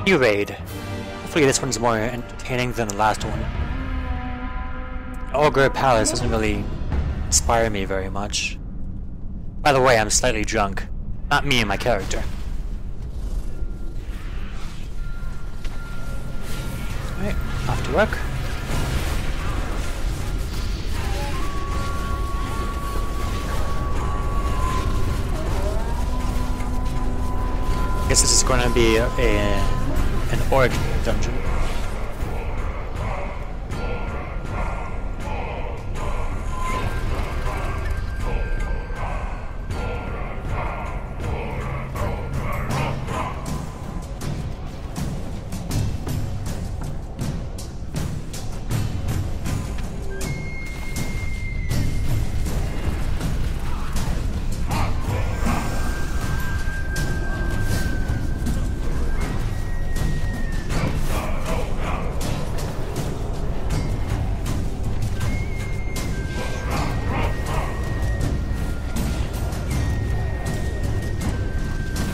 New raid. Hopefully this one's more entertaining than the last one. Ogre Palace doesn't really inspire me very much. By the way, I'm slightly drunk. Not me and my character. Alright, off to work. I guess this is going to be an orc dungeon.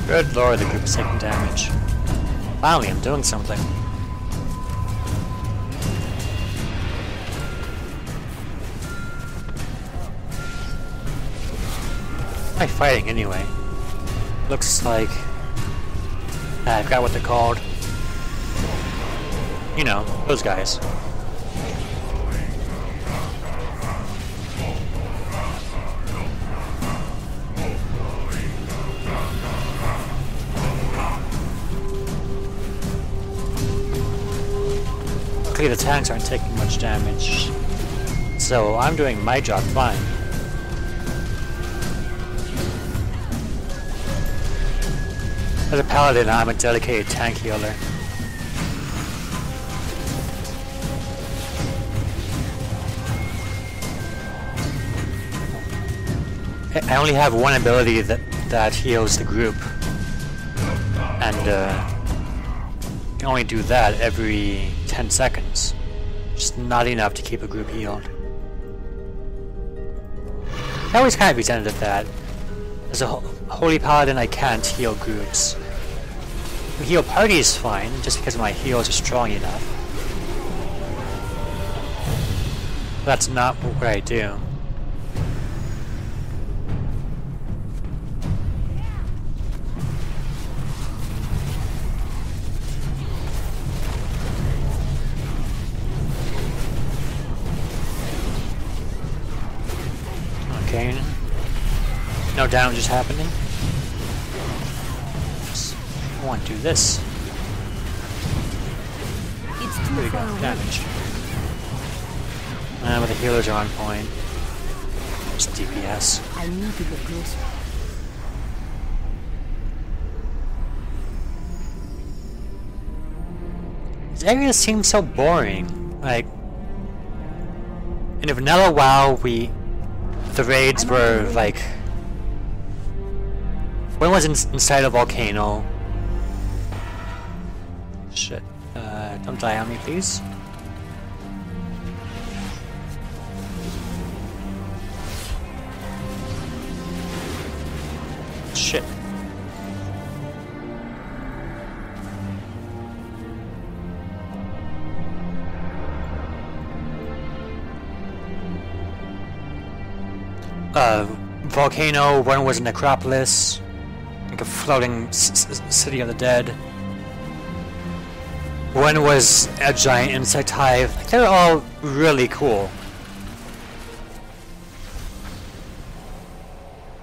Good lord, the group is taking damage. Finally, I'm doing something. Why am I fighting anyway? Looks like... I forgot what they're called. You know, those guys. Luckily the tanks aren't taking much damage, so I'm doing my job fine. As a paladin, I'm a dedicated tank healer. I only have one ability that heals the group, and can only do that every 10 seconds. Just not enough to keep a group healed. I always kind of resented that. As a holy paladin, I can't heal groups. Heal parties fine, just because my heals are strong enough. That's not what I do. Okay, no damage is happening. I want to do this. There we go, damage. But the healers are on point. Just DPS. I need to get closer. This area seems so boring. Like, in a vanilla WoW, the raids were like... One was inside a volcano. Shit. Don't die on me, please. Shit. Volcano, one was a necropolis, like a floating city of the dead. One was a giant insect hive. They're all really cool.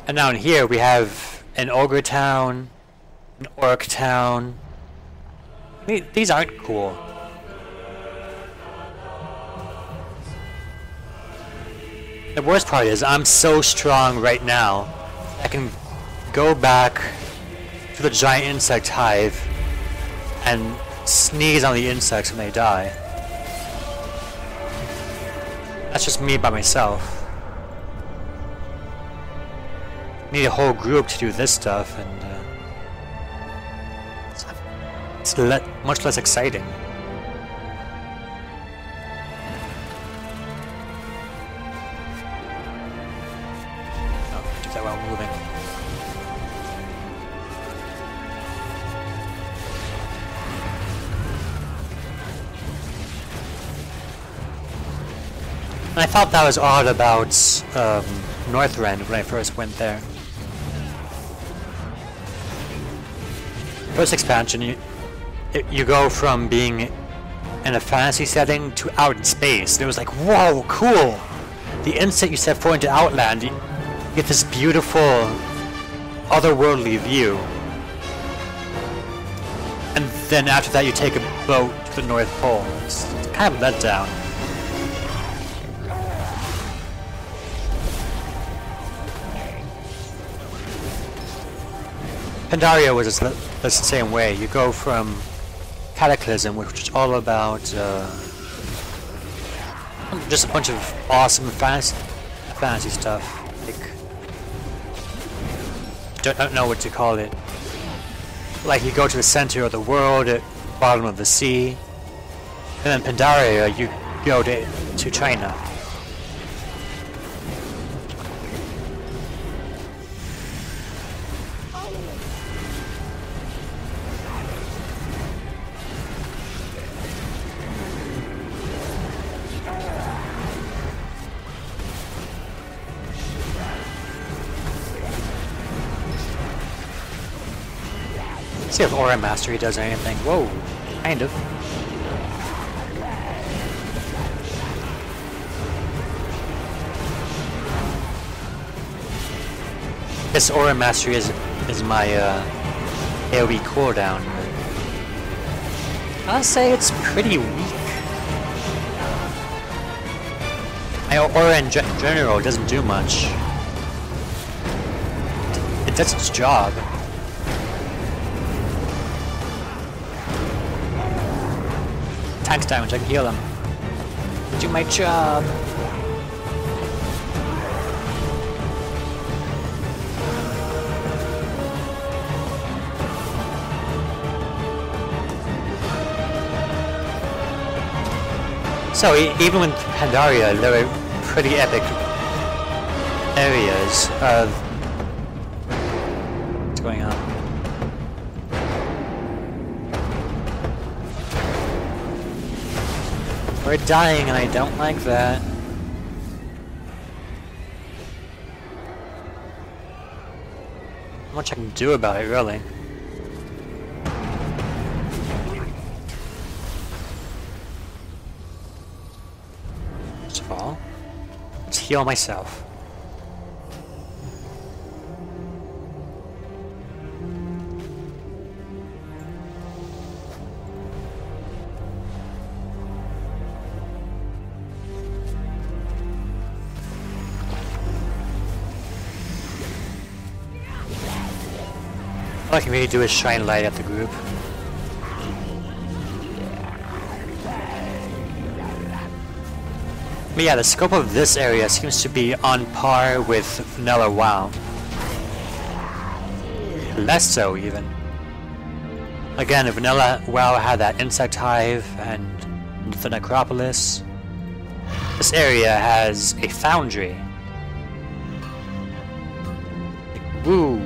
And now in here we have an ogre town, an orc town. These aren't cool. The worst part is I'm so strong right now, I can go back to the giant insect hive and sneeze on the insects when they die. That's just me by myself. Need a whole group to do this stuff, and it's much less exciting. While moving. And I thought that was odd about Northrend when I first went there. First expansion, you go from being in a fantasy setting to out in space. And it was like, whoa, cool! The instant you step forward into Outland, you get this beautiful, otherworldly view. And then after that you take a boat to the North Pole. It's kind of a letdown. Pandaria was the same way. You go from Cataclysm, which is all about just a bunch of awesome fantasy stuff. Like, don't know what to call it. Like you go to the center of the world, at the bottom of the sea, and then Pandaria, you go to China. See if Aura Mastery does anything. Whoa, kind of. This Aura Mastery is my AoE cooldown. I'll say it's pretty weak. My Aura in general doesn't do much. It does its job. Tax damage, I can heal them. Do my job. So even with Pandaria, there are pretty epic areas of what's going on. We're dying and I don't like that. Not much I can do about it, really. First of all, let's heal myself. All I can really do is shine light at the group. But yeah, the scope of this area seems to be on par with vanilla WoW. Less so, even. Again, vanilla WoW had that insect hive and the necropolis. This area has a foundry. Like, woo!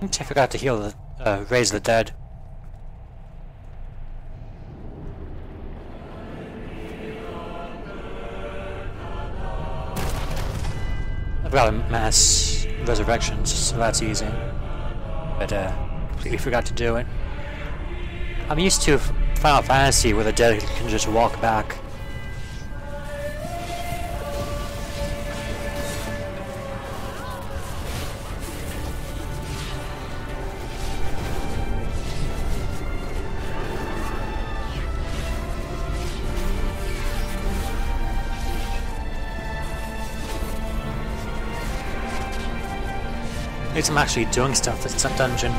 I forgot to heal the, raise the dead. I've got a mass resurrections, so that's easy. But completely forgot to do it. I'm used to Final Fantasy where the dead can just walk back. At least I'm actually doing stuff that's not dungeon.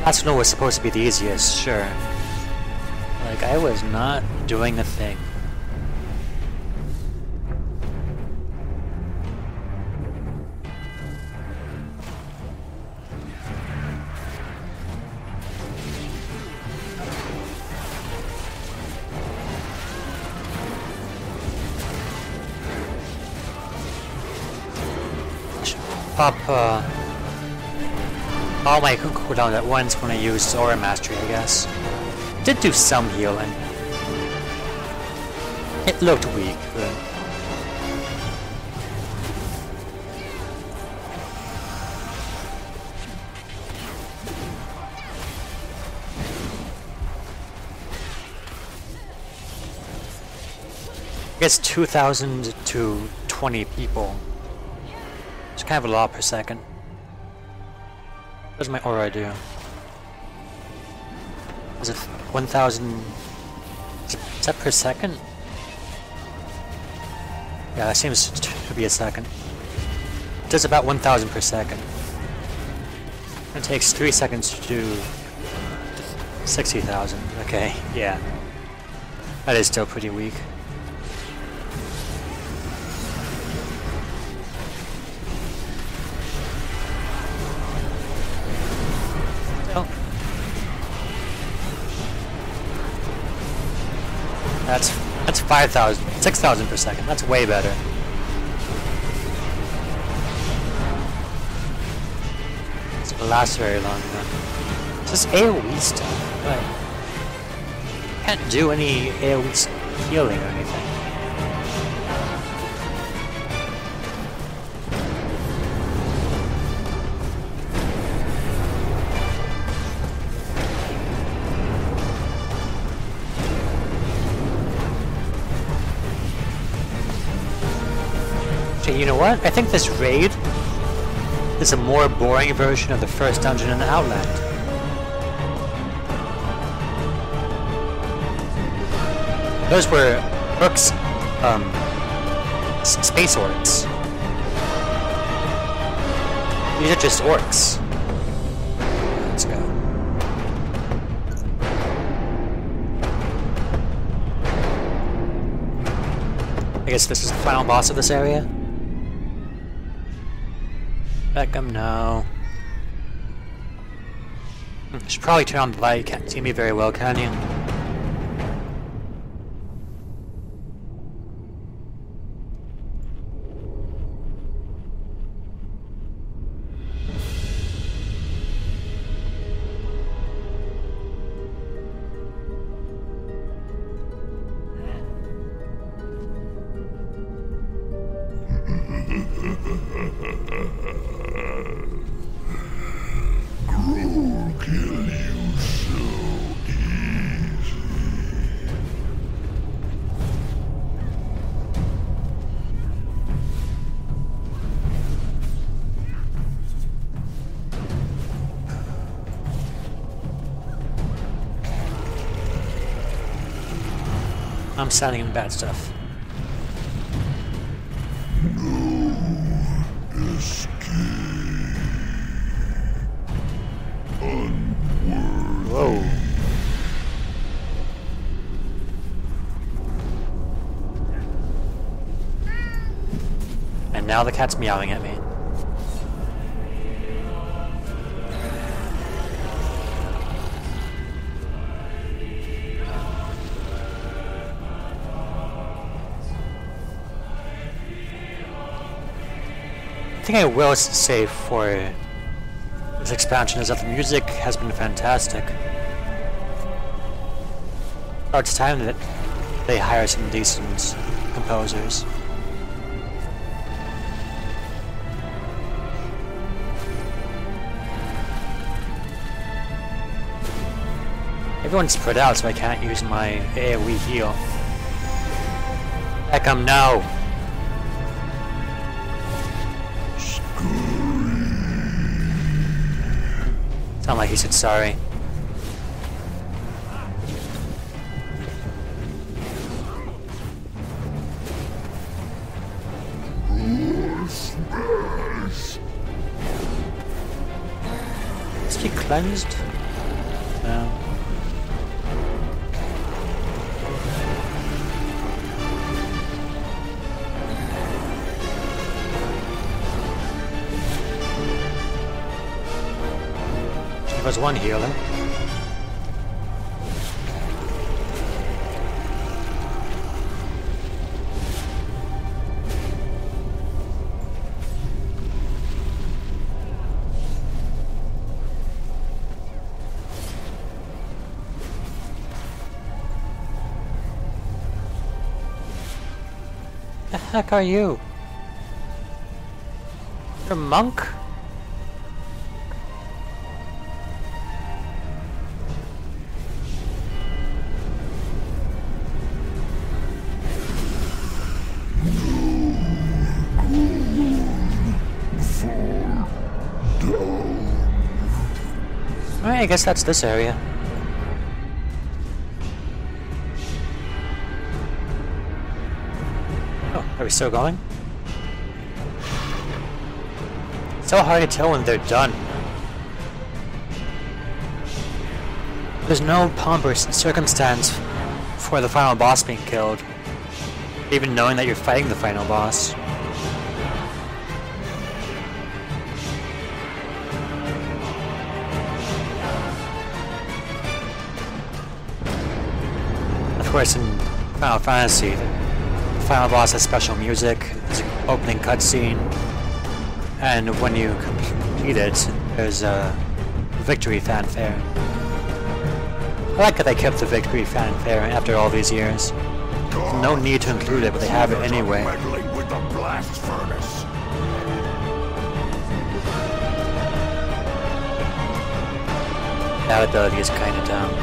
Last one was supposed to be the easiest, sure. Like, I was not doing a thing. Pop, all my cooldown at once when I used Aura Mastery, I guess. Did do some healing. It looked weak, but... I guess 2,000 to 20 people. It's kind of a lot per second. What does my aura do? Is it 1,000? Is that per second? Yeah, that seems to be a second. It does about 1,000 per second. It takes 3 seconds to do 60,000. Okay, yeah. That is still pretty weak. That's 5,000, 6,000 per second. That's way better. It's gonna last very long enough. It's just AoE stuff, but can't do any AoE healing or anything. You know what? I think this raid is a more boring version of the first dungeon in the Outland. Those were orcs, space orcs. These are just orcs. Let's go. I guess this is the final boss of this area. Beckham, no. Should probably turn on the light. You can't see me very well, can you? I'm sounding in bad stuff. No escape. Unworthy. Whoa. And now the cat's meowing at me. I think I will say for this expansion is that the music has been fantastic. Oh, it's time that they hire some decent composers. Everyone's spread out, so I can't use my AoE heal. Beckham, no! Sound like he said sorry. Is he cleansed? No. There's one healer. heck are you? You're a monk? Alright, I guess that's this area. Oh, are we still going? So hard to tell when they're done. There's no pomp or circumstance for the final boss being killed, even knowing that you're fighting the final boss. Of course, in Final Fantasy, the final boss has special music, there's an opening cutscene, and when you complete it, there's a victory fanfare. I like that they kept the victory fanfare after all these years. There's no need to include it, but they have it anyway. With the blast furnace. That ability is kinda dumb.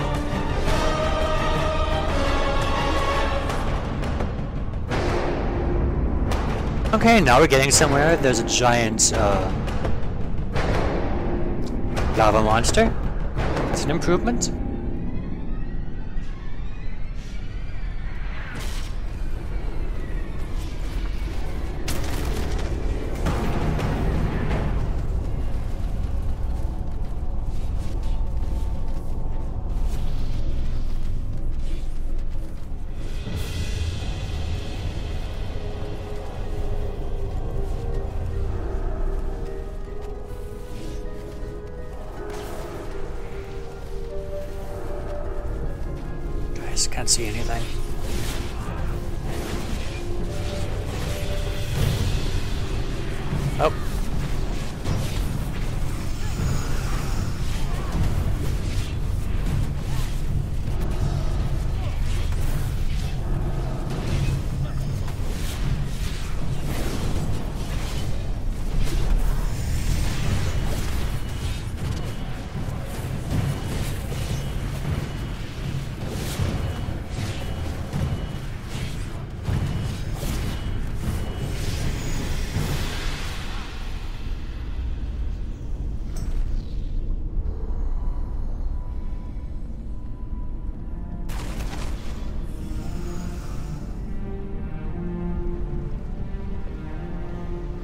Okay, now we're getting somewhere. There's a giant lava monster. That's an improvement. Can't see anything. Oh.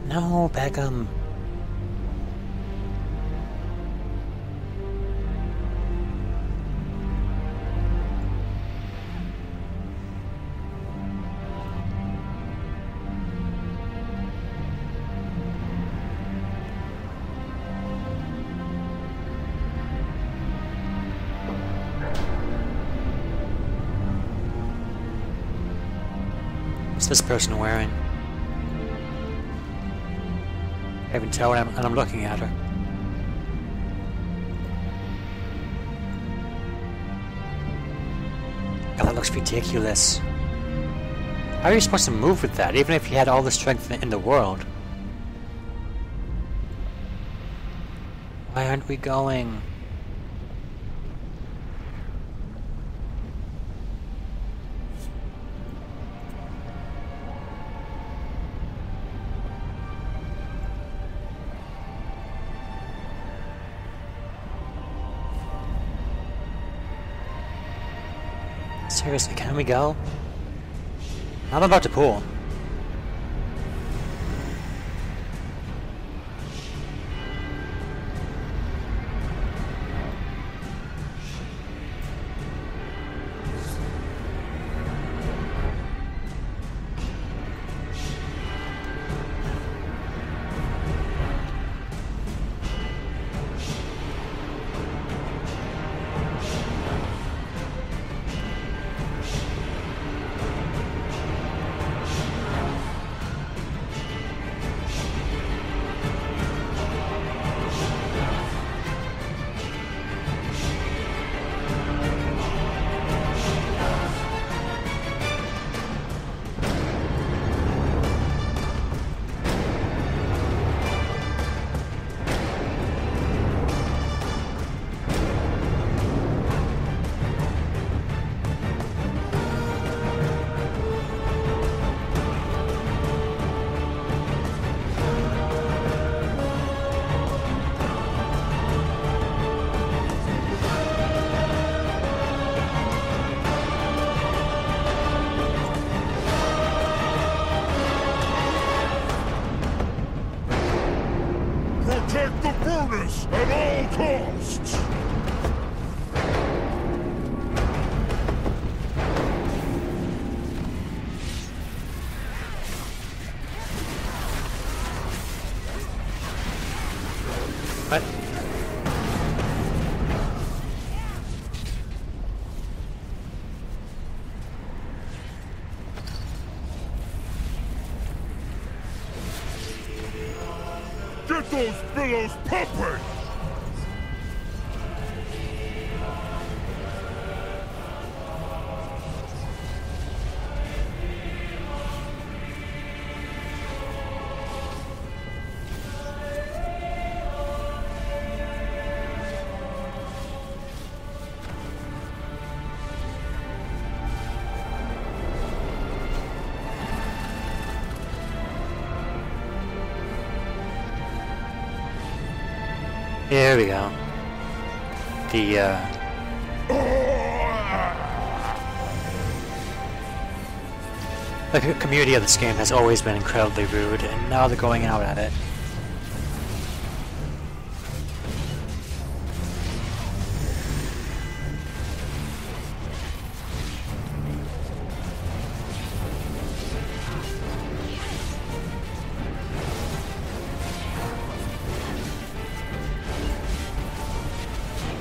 No, Beckham. What's this person wearing? I can't even tell when I'm looking at her. God, that looks ridiculous. How are you supposed to move with that, even if you had all the strength in the world? Why aren't we going? Seriously, can we go? I'm about to pull. furnace at all costs! What? Get those billows pumping! Here we go. The community of this game has always been incredibly rude, and now they're going out at it.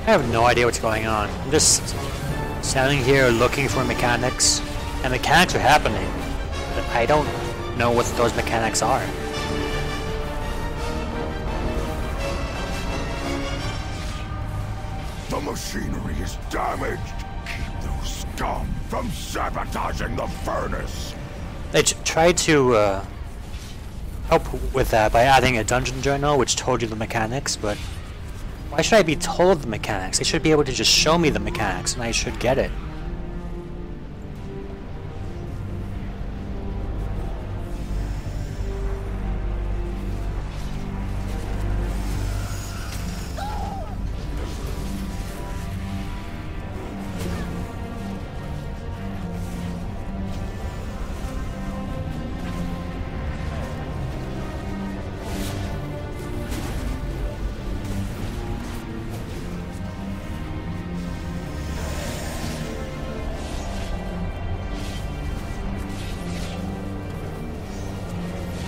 I have no idea what's going on. I'm just standing here looking for mechanics, and mechanics are happening, but I don't know what those mechanics are. The machinery is damaged. Keep those scum from sabotaging the furnace. They tried to help with that by adding a dungeon journal which told you the mechanics, but why should I be told the mechanics? They should be able to just show me the mechanics and I should get it.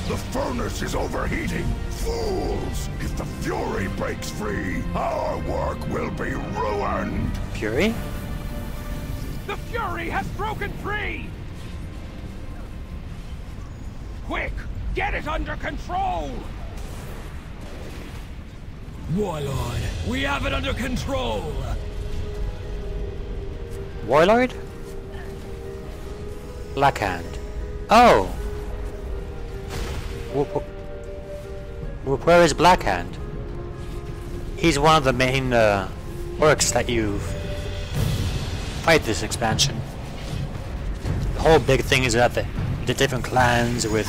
The furnace is overheating! Fools! If the fury breaks free, our work will be ruined! Fury? The fury has broken free! Quick! Get it under control! Warlord, we have it under control! Warlord? Blackhand. Oh! Where is Blackhand? He's one of the main orcs that you fight this expansion. The whole big thing is that the different clans with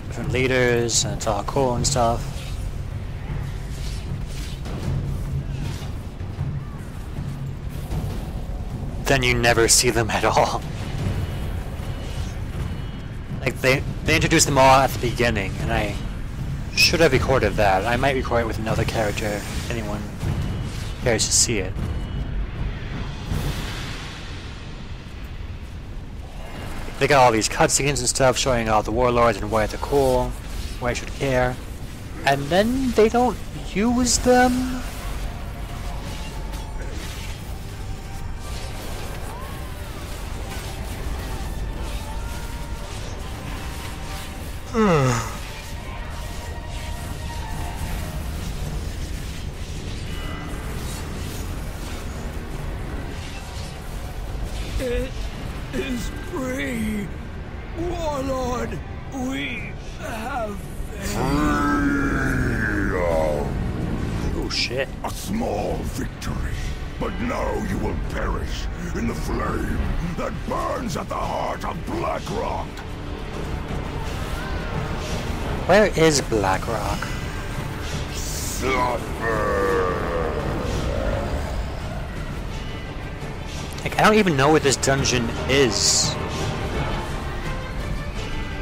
different leaders, and it's all cool and stuff. Then you never see them at all. Like they introduced them all at the beginning, and I should have recorded that. I might record it with another character if anyone cares to see it. They got all these cutscenes and stuff showing all the warlords and why they're cool, why I should care, and then they don't use them. It is free! Warlord, we have Freedom! Oh shit. A small victory, but now you will perish in the flame that burns at the heart of Blackrock. Where is Blackrock? Suffer! Like, I don't even know where this dungeon is.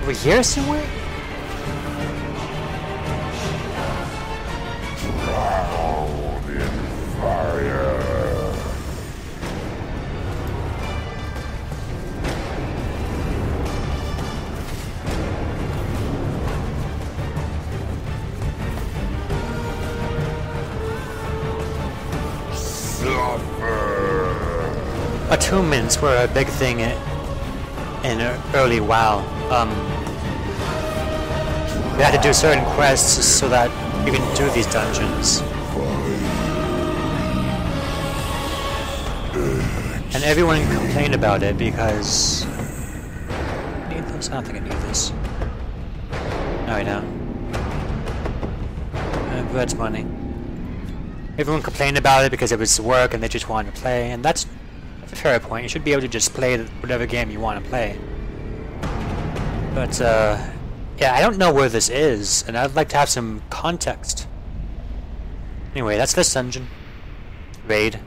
Over here somewhere? attunements were a big thing in early WoW. You had to do certain quests so that you can do these dungeons. And everyone complained about it because... Need this? I don't think I need this. No, I don't. But that's money. Everyone complained about it because it was work and they just wanted to play, and that's a fair point. You should be able to just play whatever game you want to play. But, yeah, I don't know where this is, and I'd like to have some context. Anyway, that's this dungeon. Raid.